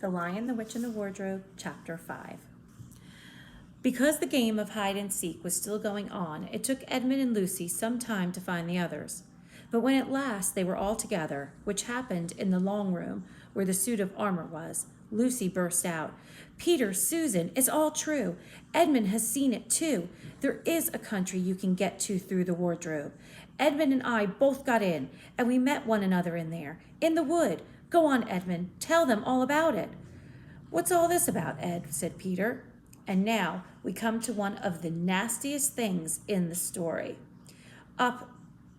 The Lion, the Witch, and the Wardrobe, Chapter 5. Because the game of hide and seek was still going on, it took Edmund and Lucy some time to find the others. But when at last they were all together, which happened in the long room where the suit of armor was, Lucy burst out, "Peter, Susan, it's all true. Edmund has seen it too. There is a country you can get to through the wardrobe. Edmund and I both got in, and we met one another in there, in the wood. Go on, Edmund, tell them all about it." "What's all this about, Ed?" said Peter. And now we come to one of the nastiest things in the story. Up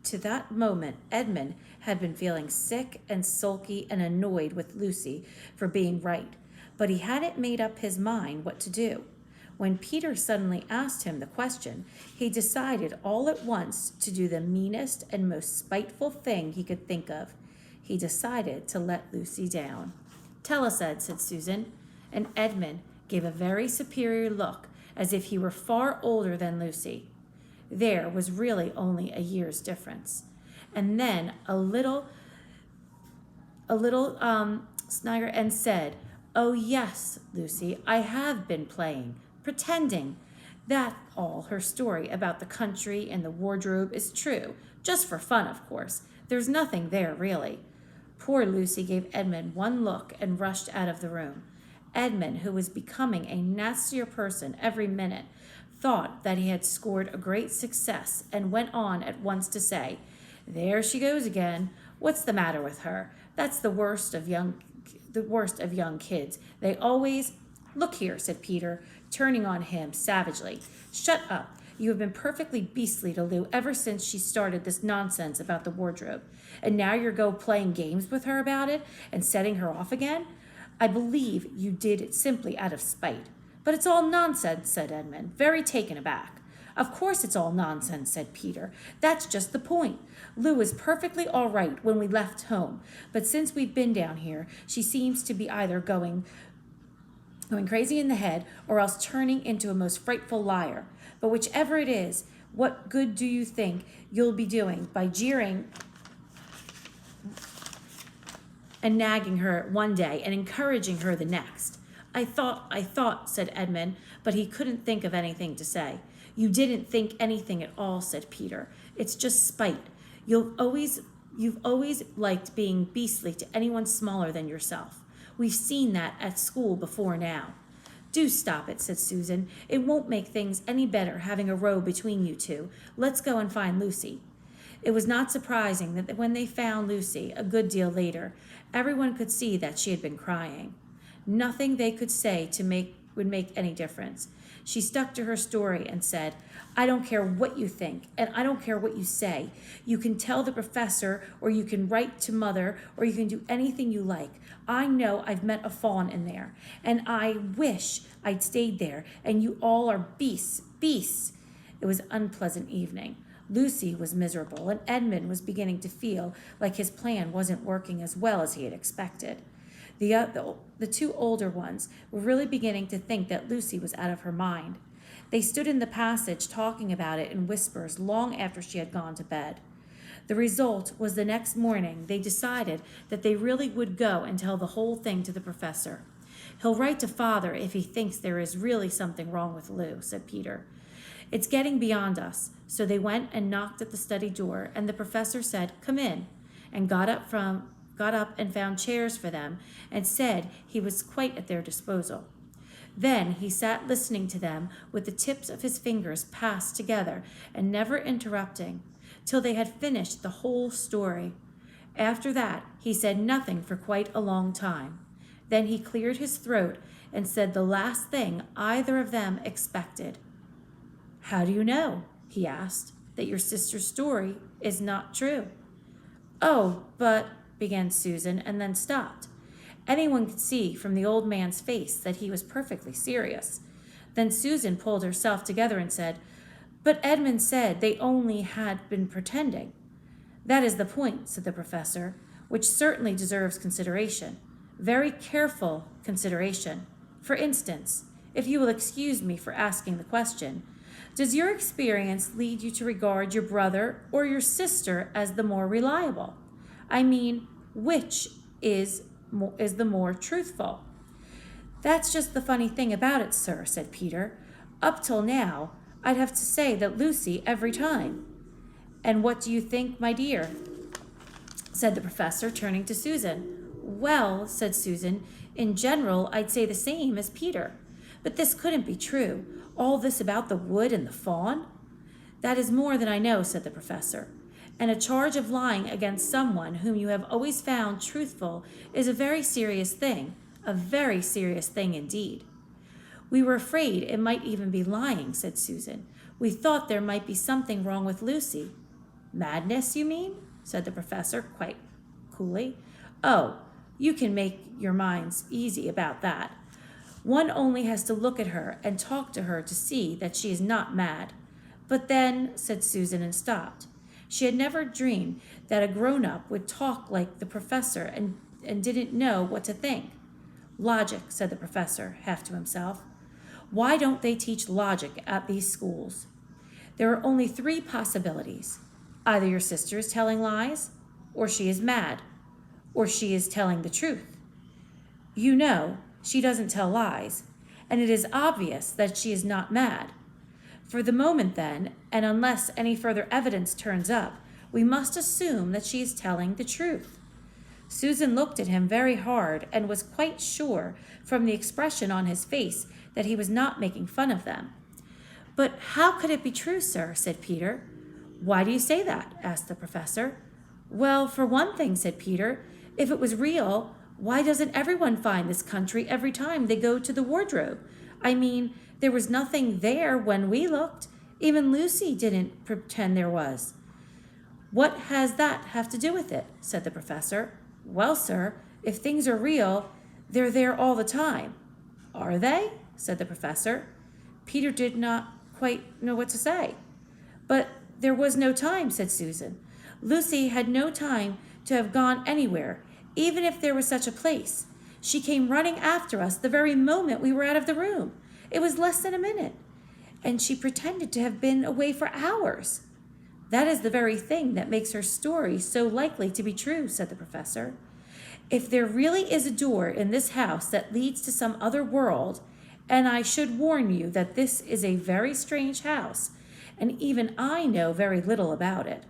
to that moment, Edmund had been feeling sick and sulky and annoyed with Lucy for being right, but he hadn't made up his mind what to do. When Peter suddenly asked him the question, he decided all at once to do the meanest and most spiteful thing he could think of. He decided to let Lucy down. "Tell us, Ed," said Susan, and Edmund gave a very superior look, as if he were far older than Lucy. There was really only a year's difference. And then a little snigger and said, "Oh yes, Lucy, I have been playing, pretending. That all her story about the country and the wardrobe is true, just for fun, of course. There's nothing there, really." Poor Lucy gave Edmund one look and rushed out of the room. Edmund, who was becoming a nastier person every minute, thought that he had scored a great success and went on at once to say, "There she goes again. What's the matter with her? That's the worst of young kids. They always—" "Look here," said Peter, turning on him savagely. "Shut up. You have been perfectly beastly to Lou ever since she started this nonsense about the wardrobe. And now you're playing games with her about it and setting her off again. I believe you did it simply out of spite." "But it's all nonsense," said Edmund, very taken aback. "Of course it's all nonsense," said Peter. "That's just the point. Lou was perfectly all right when we left home, but since we've been down here, she seems to be either going crazy in the head or else turning into a most frightful liar. But whichever it is, what good do you think you'll be doing by jeering and nagging her one day and encouraging her the next?" I thought, said Edmund, but he couldn't think of anything to say. "You didn't think anything at all," said Peter. "It's just spite. You've always liked being beastly to anyone smaller than yourself. We've seen that at school before now." "Do stop it," said Susan. "It won't make things any better having a row between you two. Let's go and find Lucy." It was not surprising that when they found Lucy, a good deal later, everyone could see that she had been crying. Nothing they could say would make any difference. She stuck to her story and said, "I don't care what you think, and I don't care what you say. You can tell the professor, or you can write to Mother, or you can do anything you like. I know I've met a fawn in there, and I wish I'd stayed there, and you all are beasts, beasts." It was an unpleasant evening. Lucy was miserable, and Edmund was beginning to feel like his plan wasn't working as well as he had expected. The two older ones were really beginning to think that Lucy was out of her mind. They stood in the passage talking about it in whispers long after she had gone to bed. The result was the next morning they decided that they really would go and tell the whole thing to the professor. "He'll write to Father if he thinks there is really something wrong with Lou," said Peter. "It's getting beyond us." So they went and knocked at the study door, and the professor said, "Come in," and got up and found chairs for them and said he was quite at their disposal. Then he sat listening to them with the tips of his fingers passed together and never interrupting till they had finished the whole story. After that he said nothing for quite a long time. Then he cleared his throat and said the last thing either of them expected. "How do you know," he asked, "that your sister's story is not true?" "Oh, but," began Susan, and then stopped. Anyone could see from the old man's face that he was perfectly serious. Then Susan pulled herself together and said, "But Edmund said they only had been pretending." "That is the point," said the professor, "which certainly deserves consideration. Very careful consideration. For instance, if you will excuse me for asking the question, does your experience lead you to regard your brother or your sister as the more reliable? I mean, which is the more truthful?" That's just the funny thing about it, sir, said Peter. Up till now, I'd have to say that Lucy every time. And what do you think, my dear? Said the professor, turning to Susan. Well, said Susan, in general, I'd say the same as Peter. But this couldn't be true. All this about the wood and the fawn? That is more than I know, said the professor. And a charge of lying against someone whom you have always found truthful is a very serious thing indeed. We were afraid it might even be lying, said Susan. We thought there might be something wrong with Lucy. Madness, you mean? Said the professor quite coolly. Oh, you can make your minds easy about that. One only has to look at her and talk to her to see that she is not mad. But then, said Susan and stopped. She had never dreamed that a grown-up would talk like the professor and didn't know what to think. Logic, said the professor, half to himself. Why don't they teach logic at these schools? There are only 3 possibilities. Either your sister is telling lies, or she is mad, or she is telling the truth. You know, she doesn't tell lies, and it is obvious that she is not mad. For the moment then, and unless any further evidence turns up, we must assume that she is telling the truth. Susan looked at him very hard and was quite sure from the expression on his face that he was not making fun of them. But how could it be true, sir? Said Peter. Why do you say that? Asked the professor. Well, for one thing, said Peter, if it was real, why doesn't everyone find this country every time they go to the wardrobe? I mean, there was nothing there when we looked. Even Lucy didn't pretend there was. What has that have to do with it? Said the professor. Well, sir, if things are real, they're there all the time. Are they? Said the professor. Peter did not quite know what to say. But there was no time, said Susan. Lucy had no time to have gone anywhere, even if there was such a place. She came running after us the very moment we were out of the room. It was less than a minute, and she pretended to have been away for hours. That is the very thing that makes her story so likely to be true, said the professor. If there really is a door in this house that leads to some other world, and I should warn you that this is a very strange house, and even I know very little about it.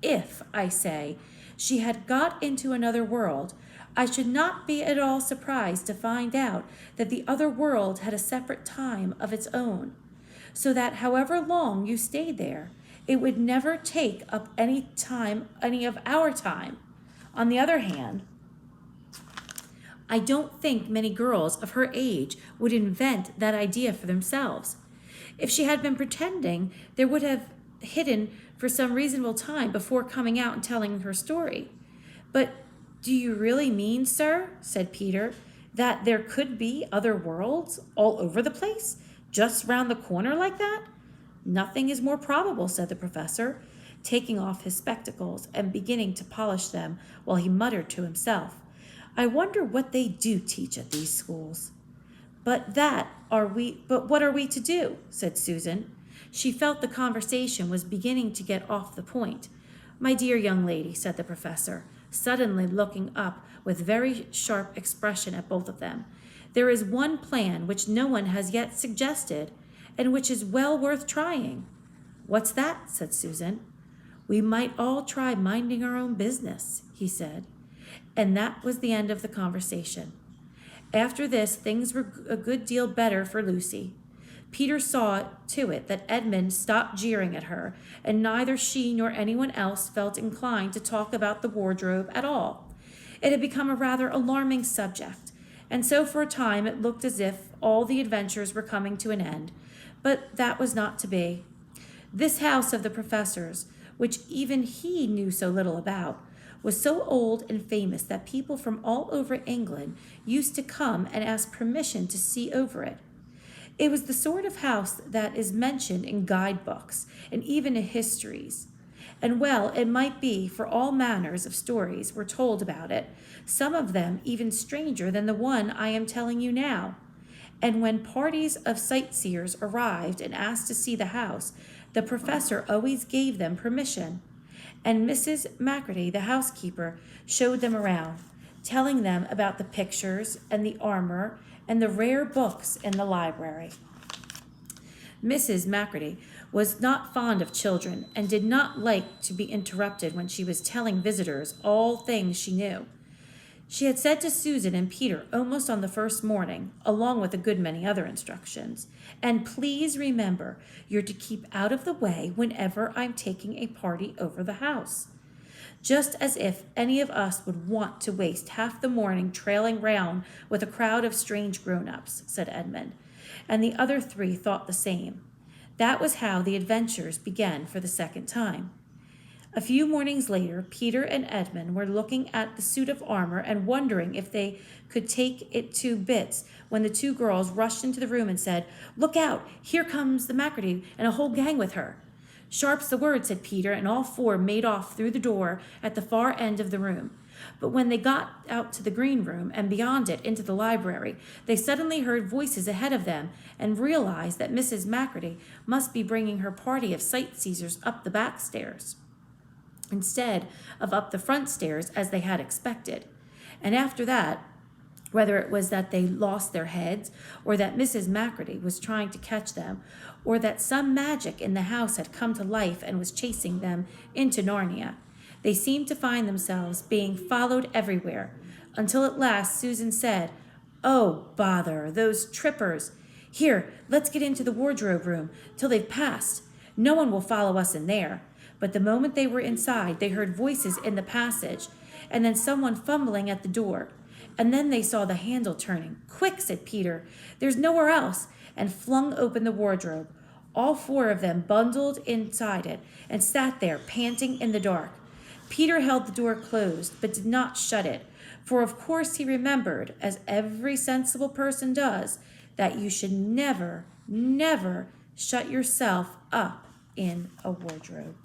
If, I say, she had got into another world, I should not be at all surprised to find out that the other world had a separate time of its own, so that however long you stayed there, it would never take up any of our time. On the other hand, I don't think many girls of her age would invent that idea for themselves. If she had been pretending, they would have hidden for some reasonable time before coming out and telling her story. But do you really mean, sir, said Peter, that there could be other worlds all over the place, just round the corner like that? Nothing is more probable, said the professor, taking off his spectacles and beginning to polish them while he muttered to himself. I wonder what they do teach at these schools. But what are we to do? Said Susan. She felt the conversation was beginning to get off the point. My dear young lady, said the professor, suddenly looking up with very sharp expression at both of them. There is one plan which no one has yet suggested, and which is well worth trying. What's that? Said Susan. We might all try minding our own business, he said. And that was the end of the conversation. After this, things were a good deal better for Lucy. Peter saw to it that Edmund stopped jeering at her, and neither she nor anyone else felt inclined to talk about the wardrobe at all. It had become a rather alarming subject, and so for a time it looked as if all the adventures were coming to an end, but that was not to be. This house of the professor's, which even he knew so little about, was so old and famous that people from all over England used to come and ask permission to see over it. It was the sort of house that is mentioned in guidebooks and even in histories. And well, it might be, for all manners of stories were told about it, some of them even stranger than the one I am telling you now. And when parties of sightseers arrived and asked to see the house, the professor always gave them permission. And Mrs. Macready, the housekeeper, showed them around. telling them about the pictures and the armor and the rare books in the library. Mrs. McCurdy was not fond of children and did not like to be interrupted when she was telling visitors all things she knew. She had said to Susan and Peter almost on the first morning, along with a good many other instructions, "And please remember, you're to keep out of the way whenever I'm taking a party over the house." Just as if any of us would want to waste half the morning trailing round with a crowd of strange grown-ups, said Edmund, and the other three thought the same. That was how the adventures began for the second time. A few mornings later, Peter and Edmund were looking at the suit of armor and wondering if they could take it to bits when the two girls rushed into the room and said, "Look out, here comes the McCurdy and a whole gang with her." "Sharp's the word," said Peter, and all four made off through the door at the far end of the room. But when they got out to the green room and beyond it into the library, they suddenly heard voices ahead of them and realized that Mrs. McCurdy must be bringing her party of sightseers up the back stairs instead of up the front stairs as they had expected. And after that, whether it was that they lost their heads, or that Mrs. McCurdy was trying to catch them, or that some magic in the house had come to life and was chasing them into Narnia, they seemed to find themselves being followed everywhere, until at last Susan said, "Oh, bother, those trippers. Here, let's get into the wardrobe room till they've passed. No one will follow us in there." But the moment they were inside, they heard voices in the passage, and then someone fumbling at the door. And then they saw the handle turning. "Quick," said Peter, "there's nowhere else," and flung open the wardrobe. All four of them bundled inside it and sat there panting in the dark. Peter held the door closed, but did not shut it, for of course he remembered, as every sensible person does, that you should never, never shut yourself up in a wardrobe.